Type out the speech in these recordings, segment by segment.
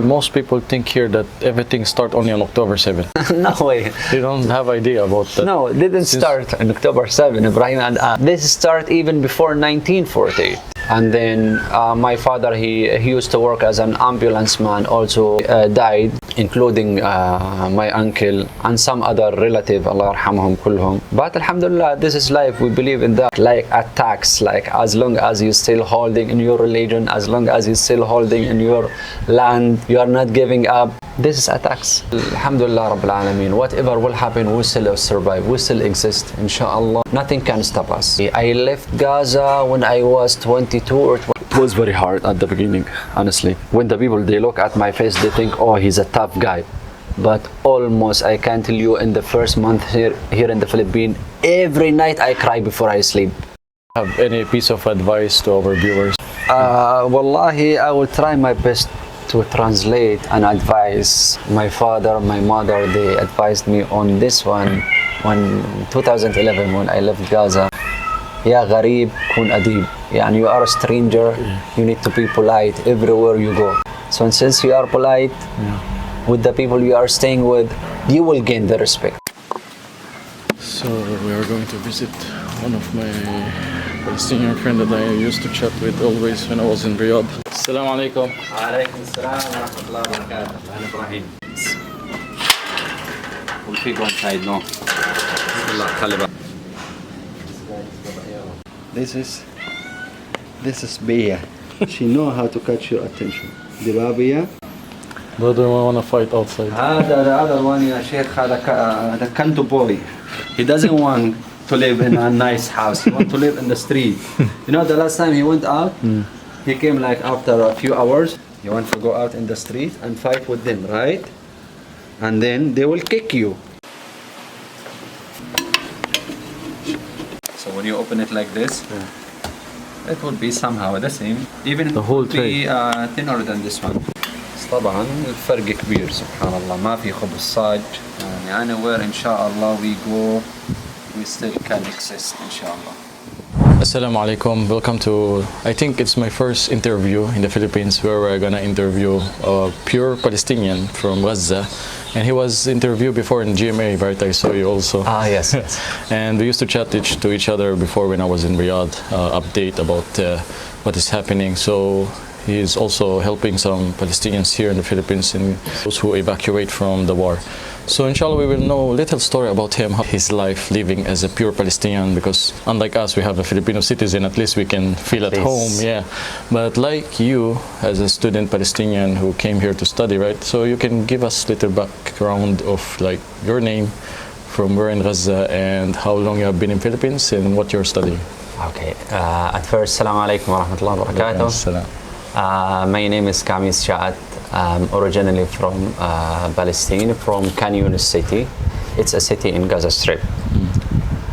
Most people think here that everything starts only on October 7th. No way. They don't have idea about that. No, it didn't start on October 7, Ibrahim. And this start even before 1948. And then my father, he used to work as an ambulance man, also died, including my uncle and some other relative, Allah yarhamhum kullhum. But alhamdulillah, this is life. We believe in that. Like attacks, like as long as you're still holding in your religion, as long as you're still holding in your land, you are not giving up. This is attacks. Alhamdulillah Rabbil Alameen. Whatever will happen, we still survive. We still exist, inshallah. Nothing can stop us. I left Gaza when I was 22 or 20. It was very hard at the beginning, honestly. When the people, they look at my face, they think, oh, he's a tough guy. But almost, I can tell you, in the first month here in the Philippines, every night I cry before I sleep. Have any piece of advice to our viewers? Wallahi, I will try my best to translate and advise. My father, my mother, they advised me on this one when 2011 when I left Gaza. Ya gharib kun adib. Yani you are a stranger, you need to be polite everywhere you go. So since you are polite with the people you are staying with, you will gain the respect. So we are going to visit one of my Palestinian friends that I used to chat with always when I was in Riyadh. Assalamu alaikum. Alaikum assalam wa rahmatullahi wa barakatuh. Ahlan Ibrahim. We'll keep one side, no. This is Bia. She know how to catch your attention. Dirabia. But do we want to fight outside? The other one, ya Sheikh, the Kanto boy. He doesn't want to live in a nice house. He wants to live in the street. You know, the last time he went out, he came like after a few hours. He wants to go out in the street and fight with them, right? And then they will kick you. So when you open it like this, it would be somehow the same. Even the whole tray thinner than this one. طبعا الفرق كبير سبحان الله ما في خبز صاج يعني anywhere إن شاء الله we go we still can exist إن شاء الله. Assalamu alaikum. Welcome to, I think it's my first interview in the Philippines where we're gonna interview a pure Palestinian from Gaza. And he was interviewed before in GMA, right? I saw you also. Ah, yes. And we used to chat to each other before when I was in Riyadh, update about what is happening. So he is also helping some Palestinians here in the Philippines and those who evacuate from the war. So inshallah we will know a little story about him, his life living as a pure Palestinian, because unlike us, we have a Filipino citizen, at least we can feel at home, yeah. But like you, as a student Palestinian who came here to study, right? So you can give us a little background of like your name, from where in Gaza, and how long you have been in Philippines and what you're studying. Okay, at first, Assalamu alaikum wa rahmatullahi wa barakatuh. My name is Khamis shaat. I'm originally from Palestine, from Khan Yunis city. It's a city in Gaza Strip.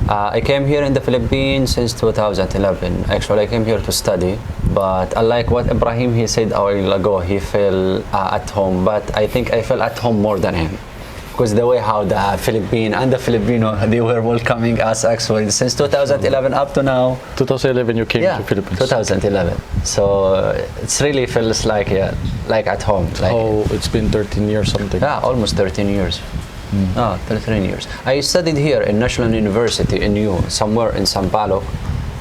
I came here in the Philippines since 2011. Actually, I came here to study, but unlike what Ibrahim he said a while ago, he felt at home. But I think I felt at home more than him, because the way how the Philippine and the Filipino, they were welcoming us actually since 2011 up to now. 2011 you came to Philippines? 2011. So it's really feels like at home. Like, oh, it's been 13 years something. Yeah, almost 13 years. 13 years. I studied here in National University in somewhere in San Paulo.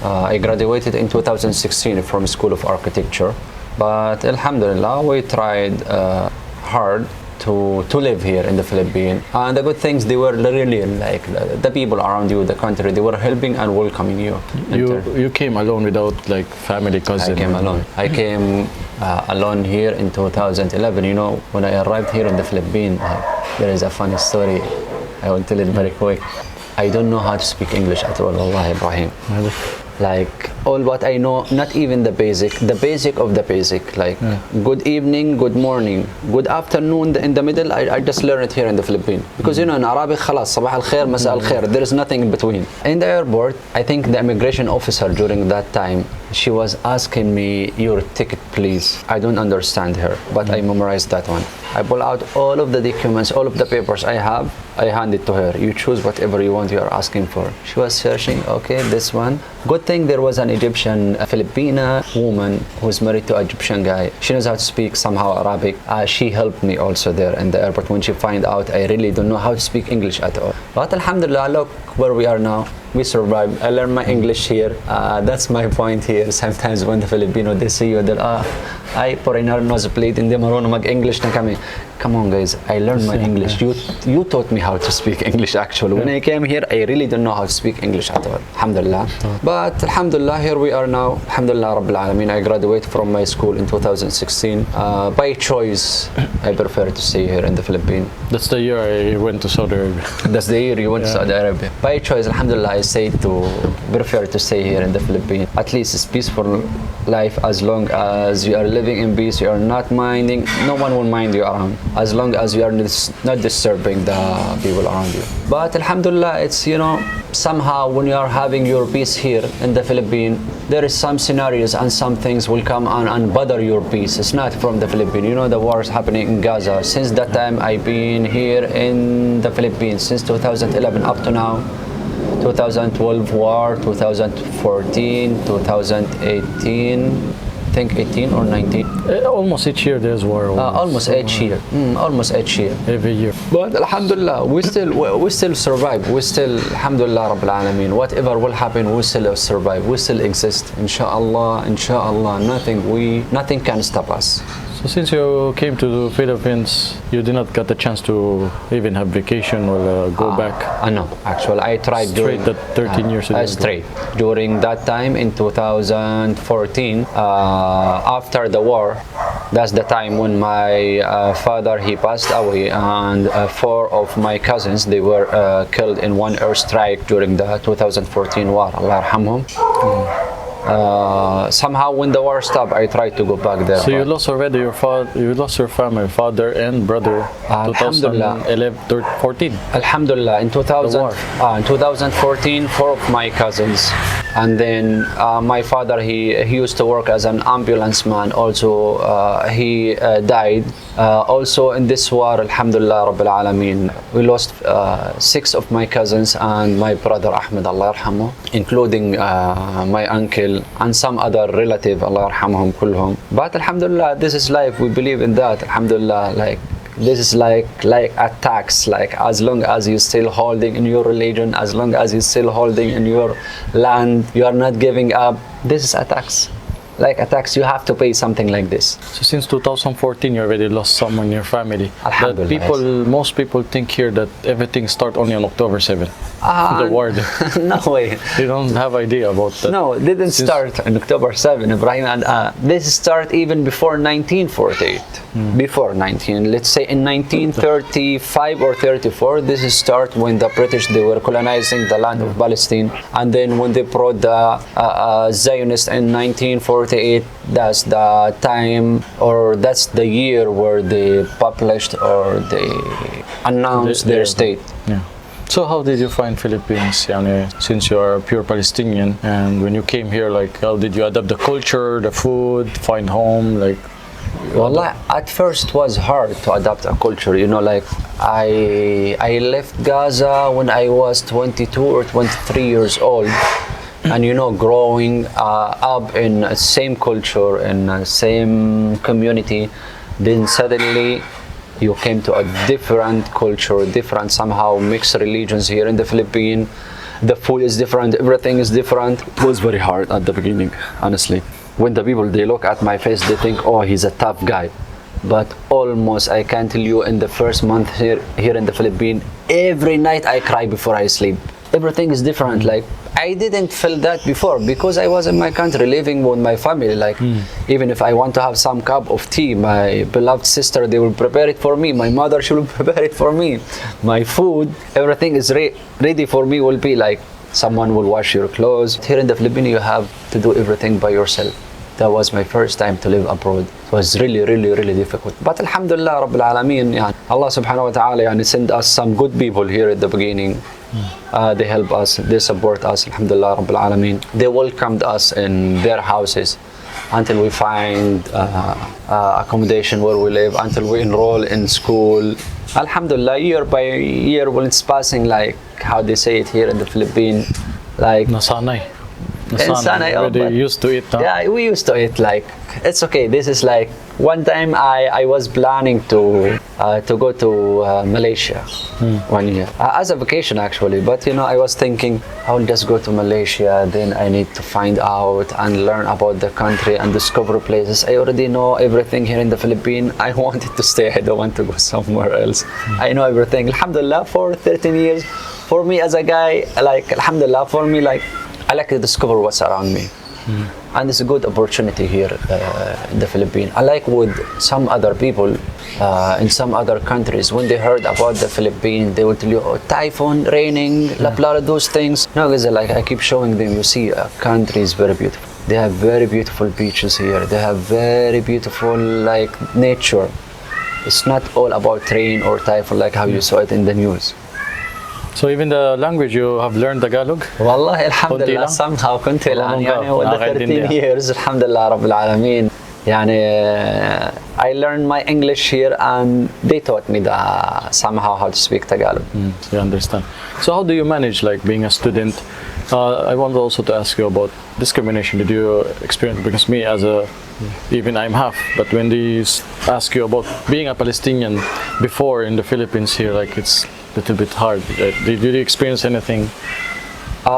I graduated in 2016 from School of Architecture. But alhamdulillah, we tried hard to live here in the Philippines. And the good things, they were really like the people around you, the country, they were helping and welcoming you. You came alone without like family, cousin? I came alone. I came alone here in 2011. You know, when I arrived here in the Philippines, there is a funny story. I will tell it very quick. I don't know how to speak English at all, Wallahi Ibrahim. Like all what I know, not even the basic of the basic, like good evening, good morning, good afternoon, in the middle, I just learned it here in the Philippines. Because you know, in Arabic, khalas, sabah al-khair, masa al-khair, there is nothing in between. In the airport, I think the immigration officer during that time, She was asking me, your ticket please. I don't understand her, but I memorized that one. I pull out all of the documents, all of the papers I have, I hand it to her. You choose whatever you want, you are asking for. She was searching, okay, this one. Good thing there was an Egyptian, a Filipina woman who's married to an Egyptian guy. She knows how to speak somehow Arabic. She helped me also there in the airport when she find out I really don't know how to speak English at all. But alhamdulillah, look where we are now. We survived. I learned my English here. That's my point here. Sometimes when the Filipino, they see you, they're, ay, foreigner knows plate, hindi marunong mag-English na kami. Come on guys, I learned my English. You taught me how to speak English actually. When I came here, I really don't know how to speak English at all. Alhamdulillah. But alhamdulillah, here we are now. Alhamdulillah Rabbil Alameen. I graduated from my school in 2016. By choice, I prefer to stay here in the Philippines. That's the year I went to Saudi Arabia. That's the year you went to Saudi Arabia. By choice, alhamdulillah, I say to prefer to stay here in the Philippines. At least it's peaceful life. As long as you are living in peace, you are not minding, no one will mind you around. As long as you are not disturbing the people around you. But alhamdulillah, it's, you know, somehow when you are having your peace here in the Philippines, there is some scenarios and some things will come and bother your peace. It's not from the Philippines. You know, the war is happening in Gaza. Since that time, I've been here in the Philippines since 2011 up to now. 2012 war, 2014, 2018, I think 18 or 19. Almost each year there's war. Almost each year. Almost each year. Every year. But alhamdulillah, we still survive. We still, alhamdulillah Rabbil Alameen. Whatever will happen, we still survive. We still exist. Inshallah, nothing can stop us. So since you came to the Philippines, you did not get the chance to even have vacation or go back? No, actually I tried straight that 13 years ago. Straight. During that time in 2014, after the war, that's the time when my father, he passed away, and 4 of my cousins, they were killed in one airstrike during the 2014 war. Allah yarhamhum. Somehow when the war stopped, I tried to go back there. So you lost already your father, you lost your family, father and brother, 2014. Alhamdulillah, in 2014, 4 of my cousins, and then my father, he used to work as an ambulance man. Also, he died. Also in this war, alhamdulillah Rabbil Alameen, we lost 6 of my cousins and my brother Ahmed, Allah yarhamu, including my uncle and some other relative, Allah yarhamuhum kulhum. But alhamdulillah, this is life. We believe in that. Alhamdulillah, like this is like a tax. Like as long as you still holding in your religion, as long as you still holding in your land, you are not giving up. This is a tax. Like a tax, you have to pay something like this. So since 2014, you already lost someone in your family. Alhamdulillah. But most people think here that everything starts only on October 7th. The war. No way. They don't have idea about that. No, it didn't start on October 7th, Ibrahim. And this start even before 1948. Before 19, let's say in 1935 or 34, this is start when the British, they were colonizing the land of Palestine. And then when they brought the Zionists in 1948, that's the time, or that's the year where they published or they announced their state. Yeah. So how did you find Philippines, since you are a pure Palestinian, and when you came here, like how did you adapt the culture, the food, find home, like? Well, at first it was hard to adapt a culture, you know, like I left Gaza when I was 22 or 23 years old, and you know, growing up in the same culture, in the same community, then suddenly you came to a different culture, different somehow mixed religions here in the Philippines. The food is different, everything is different. It was very hard at the beginning, honestly. When the people, they look at my face, they think, oh, he's a tough guy. But almost, I can tell you, in the first month here in the Philippines, every night I cry before I sleep. Everything is different. Like, I didn't feel that before because I was in my country living with my family. Like, even if I want to have some cup of tea, my beloved sister, they will prepare it for me. My mother, she will prepare it for me. My food, everything is ready for me, will be like, someone will wash your clothes. Here in the Philippines, you have to do everything by yourself. That was my first time to live abroad. It was really, really, really difficult. But Alhamdulillah Rabbil Alameen, يعني, Allah subhanahu wa ta'ala يعني, send us some good people here at the beginning. They help us, they support us, Alhamdulillah Rabbil Alameen. They welcomed us in their houses until we find accommodation where we live, until we enroll in school. Alhamdulillah, year by year when it's passing, like how they say it here in the Philippines, like Nasanay. Insanay, Already used to it, huh? yeah, we used to it. Like it's okay. This is like one time I was planning to go to Malaysia 1 year as a vacation actually. But you know, I was thinking I'll just go to Malaysia. Then I need to find out and learn about the country and discover places. I already know everything here in the Philippines. I wanted to stay. I don't want to go somewhere else. I know everything. Alhamdulillah, for 13 years, for me as a guy, like Alhamdulillah, for me like. I like to discover what's around me, and it's a good opportunity here in the Philippines. I like with some other people in some other countries, when they heard about the Philippines, they will tell you, oh, typhoon, raining, la blah, those things. No, because like I keep showing them, you see, country is very beautiful. They have very beautiful beaches here. They have very beautiful like nature. It's not all about rain or typhoon like how you saw it in the news. So even the language, you have learned Tagalog? والله الحمد كنت لله lang? somehow كنت الآن يعني with the nakakaintindi 13 years الحمد لله رب العالمين يعني I learned my English here and they taught me somehow how to speak Tagalog. So you understand. So how do you manage like being a student? I want also to ask you about discrimination. Did you experience, because me as a, even I'm half, but when they ask you about being a Palestinian before in the Philippines here, like it's a little bit hard. Did you experience anything?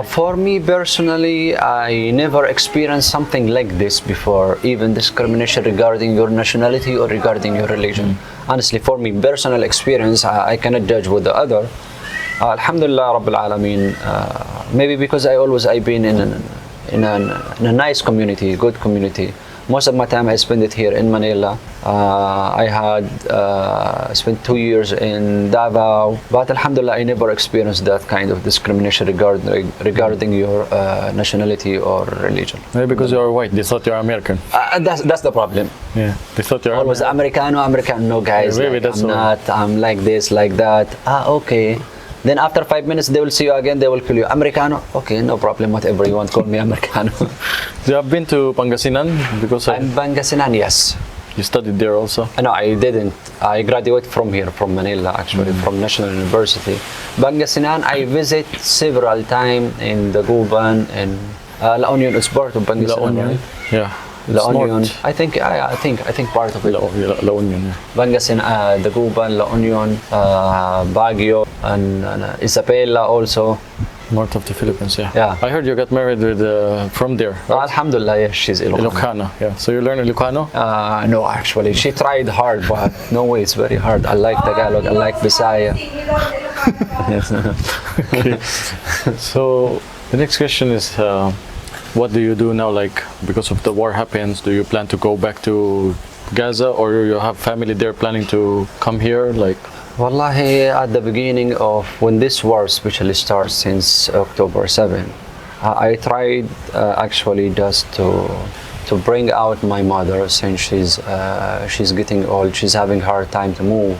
For me personally, I never experienced something like this before, even discrimination regarding your nationality or regarding your religion. Honestly, for me, personal experience, I cannot judge with the other. Alhamdulillah Rabbil Alameen. Maybe because I've been in a nice community, good community. Most of my time I spent it here in Manila. I had spent 2 years in Davao, but Alhamdulillah I never experienced that kind of discrimination regarding your nationality or religion. Maybe because you're white, they thought you're American. That's the problem. Yeah, they thought you're Always Americano. No guys, Yeah, maybe like, that's I'm all. not, I'm like this, like that. Okay. Then after 5 minutes they will see you again, they will call you Americano. Okay, no problem, whatever you want, call me Americano. You have been to Pangasinan because I'm Pangasinan, yes. you studied there also. No, I didn't. I graduated from here, from Manila, actually, from National University. Pangasinan, I visit several times in the Guban and La Union is part of Pangasinan, right? Yeah. La It's Union. north. I think part of it. La Union. Yeah. Pangasinan, the Guban, La Union, Baguio, and Isabela also. North of the Philippines, yeah. Yeah. I heard you got married with from there. Right? Alhamdulillah, yes, she's Ilocano. Ilocano, yeah. So you learn Ilocano? No, actually, she tried hard, but no way, it's very hard. I like Tagalog, I like Bisaya. Yes. Okay. So the next question is, what do you do now? Like, because of the war happens, do you plan to go back to Gaza, or you have family there planning to come here? Like, Wallahi, at the beginning of when this war especially starts since October 7, I tried actually just to bring out my mother since she's getting old, she's having hard time to move.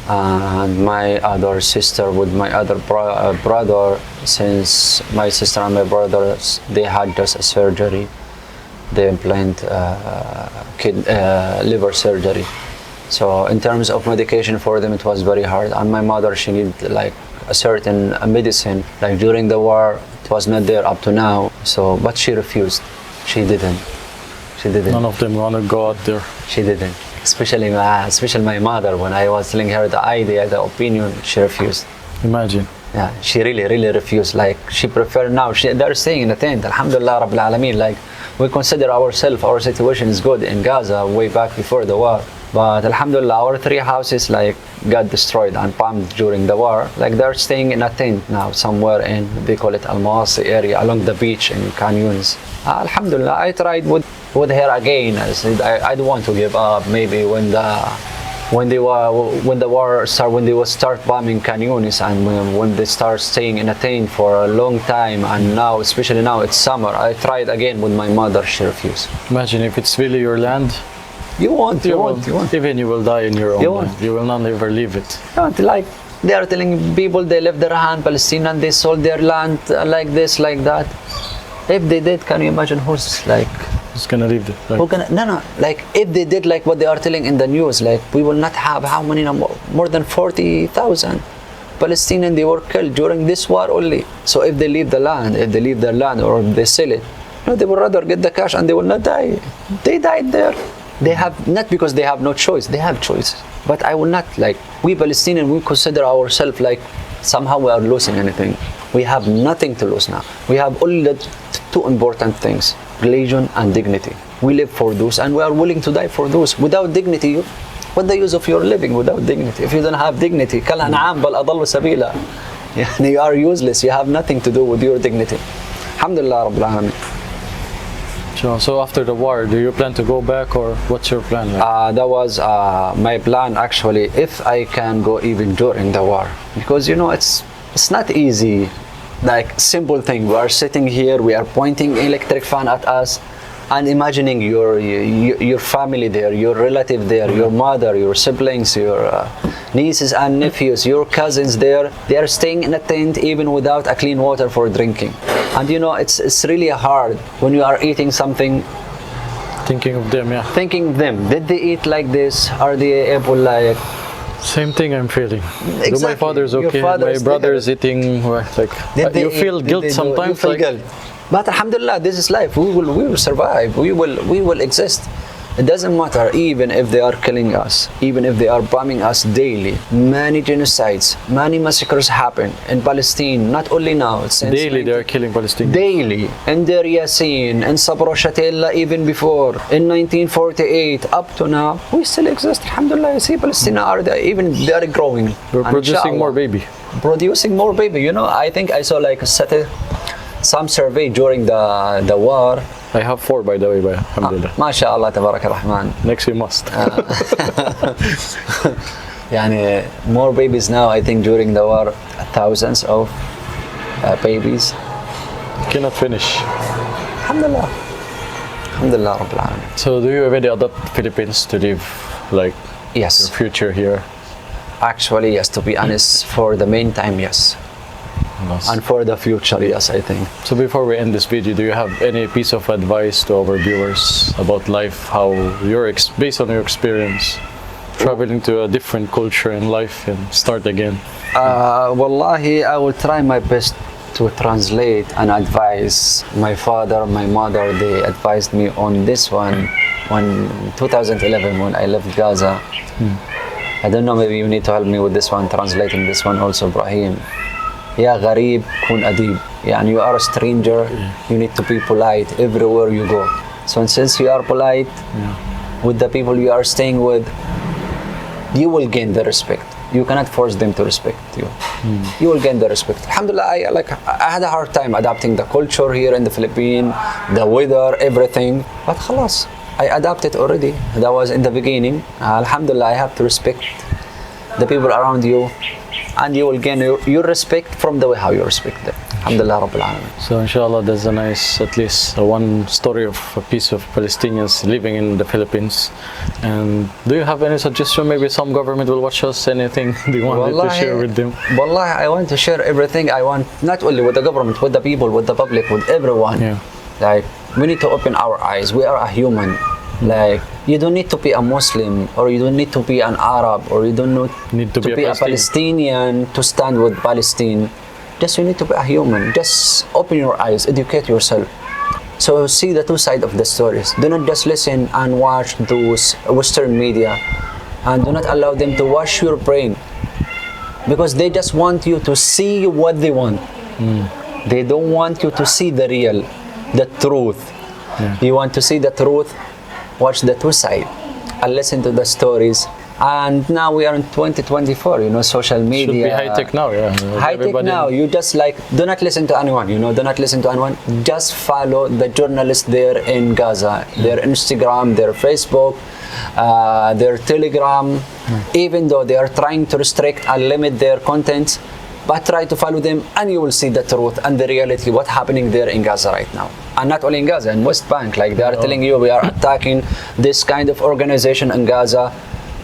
And my other sister with my other brother, since my sister and my brother, they had just a surgery. They implant liver surgery. So in terms of medication for them, it was very hard. And my mother, she needed like a certain medicine. Like during the war, it was not there up to now. So, but she refused. She didn't. none of them want to go out there. She didn't. Especially my mother. When I was telling her the idea, the opinion, she refused. Imagine. Yeah, she really refused. Like she preferred now. They're staying in the tent. Alhamdulillah Rabbil Alameen. Like we consider ourselves, our situation is good in Gaza way back before the war. But Alhamdulillah, our 3 houses like got destroyed and bombed during the war. Like they're staying in a tent now somewhere in, they call it Al Mawasi area along the beach in Canyons. Alhamdulillah, I tried with her again. I said I don't want to give up. Maybe when when they were when the war start, when they will start bombing Khan Yunis, and when they start staying in a tent for a long time, and now, especially now, it's summer. I tried again with my mother. She refused. Imagine if it's really your land. You won't. Even you will die in your own You land. won't. You will not ever leave it. Like they are telling people they left their hand, Palestinian, they sold their land like this, like that. If they did, can you imagine who's like? Who's gonna leave it? Like, Who can? No. Like if they did like what they are telling in the news, like we will not have how many more than 40,000 Palestinians they were killed during this war only. So if they leave the land, if they leave their land or if they sell it, no, they would rather get the cash and they will not die. They died there. They have not because they have no choice. They have choice. But I will not like we Palestinians. We consider ourselves like somehow we are losing anything. We have nothing to lose now. We have only the two important things: religion and dignity. We live for those, and we are willing to die for those. Without dignity, what the use of your living without dignity? If you don't have dignity, كالأنعام بل أضل سبيلا. You are useless. You have nothing to do with your dignity. Alhamdulillah Rabbil Alamin. so after the war, do you plan to go back, or what's your plan? Like? That was my plan actually, if I can go even during the war, because it's not easy. Like simple thing, we are sitting here, we are pointing electric fan at us, and imagining your family there, your relative there, your mother, your siblings, your nieces and nephews, your cousins there. They are staying in a tent even without a clean water for drinking. And it's really hard when you are eating something. Thinking of them, yeah. Thinking of them. Did they eat like this? Are they able like? Same thing I'm feeling. Exactly. My father's Your okay. father's My brother is eating like. You feel guilt sometimes. You feel guilt. But alhamdulillah, this is life. We will survive. We will exist. It doesn't matter even if they are killing us, even if they are bombing us daily. Many genocides, many massacres happen in Palestine, not only now. Daily they are killing Palestinians. Daily. In Deir Yassin, in Sabra Shatella, even before. In 1948, up to now, we still exist. Alhamdulillah, you see Palestinians are there, even they are growing. We're And producing more inshallah, baby. Producing more baby. I think I saw like some survey during the war. I have 4 by the way, alhamdulillah. MashaAllah, Tabarak Rahman. Next we must. More babies now, I think during the war, thousands of babies. Cannot finish. Alhamdulillah. Alhamdulillah Rabbil Alamin. So do you already adopt Philippines to live like Yes. your future here? Actually, yes, to be honest, for the meantime, yes. Nice. And for the future, yes, I think. So before we end this video, do you have any piece of advice to our viewers about life, how based on your experience, traveling to a different culture in life and start again? Wallahi, I will try my best to translate and advise. My father, my mother, they advised me on this one when 2011 when I left Gaza. I don't know, maybe you need to help me with this one, translating this one also, Ibrahim. Ya gharib kun adib. You are a stranger, you need to be polite everywhere you go. So since you are polite with the people you are staying with, you will gain the respect. You cannot force them to respect you. You will gain the respect. Alhamdulillah, I had a hard time adapting the culture here in the Philippines, the weather, everything. But khalas, I adapted already. That was in the beginning. Alhamdulillah, I have to respect the people around you, and you will gain your respect from the way how you respect them. Alhamdulillah Rabbil Alamin. So inshallah, that's a nice, at least one story of a piece of Palestinians living in the Philippines. And do you have any suggestion? Maybe some government will watch us. Anything they wanted to share with them? Wallahi, I want to share everything I want, not only with the government, with the people, with the public, with everyone. Yeah. Like, we need to open our eyes. We are a human. Like, you don't need to be a Muslim, or you don't need to be an Arab, or you don't need to be a Palestinian to stand with Palestine. Just you need to be a human. Just open your eyes, educate yourself. So see the two sides of the stories. Do not just listen and watch those Western media, and do not allow them to wash your brain, because they just want you to see what they want. They don't want you to see the real, the truth. You want to see the truth, watch the two sides and listen to the stories And now we are in 2024, you know, social media. Should be high tech now, yeah. High tech now. You just like, do not listen to anyone, you know, do not listen to anyone. Just follow the journalists there in Gaza, their Instagram, their Facebook, their Telegram. Even though they are trying to restrict and limit their content, but try to follow them and you will see the truth and the reality, what's happening there in Gaza right now. And not only in Gaza, in West Bank, like they are telling you, we are attacking this kind of organization in Gaza.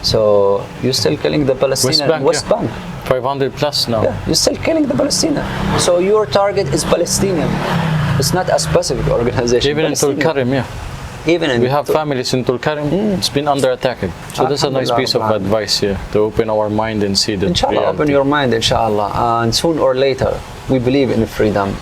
So you're still killing the Palestinian West Bank. 500 plus now. Yeah, you're still killing the Palestinian. So your target is Palestinian. It's not a specific organization. Even in Tulkarem, yeah. Even in we have families in Tulkarem. It's been under attack. So that's a nice piece of advice here to open our mind and see the Inshallah, reality. open your mind, inshallah. And soon or later, we believe in freedom.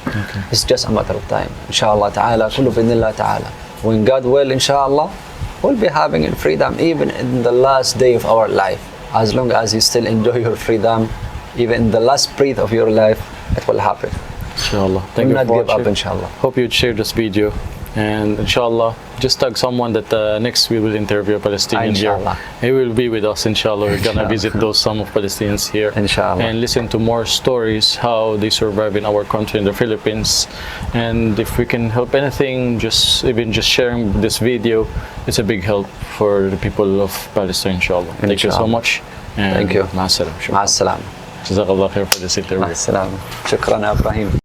Okay. It's just a matter of time. Inshallah ta'ala, kullu bidnillah ta'ala. When God will, inshallah, we'll be having freedom even in the last day of our life. As long as you still enjoy your freedom, even in the last breath of your life, it will happen. Inshallah. Thank you not for give up, watching. inshallah. Hope you'd share this video. And inshallah, just tag someone that next we will interview a Palestinian Inshallah. here. He will be with us, inshallah. We're gonna visit some of Palestinians here. Inshallah. And listen to more stories, how they survive in our country, in the Philippines. And if we can help anything, even just sharing this video, it's a big help for the people of Palestine, inshallah. Thank you so much. And Thank you. مع السلامة. مع السلامة. جزاك الله خير for this interview. مع السلامة. شكرا يا إبراهيم.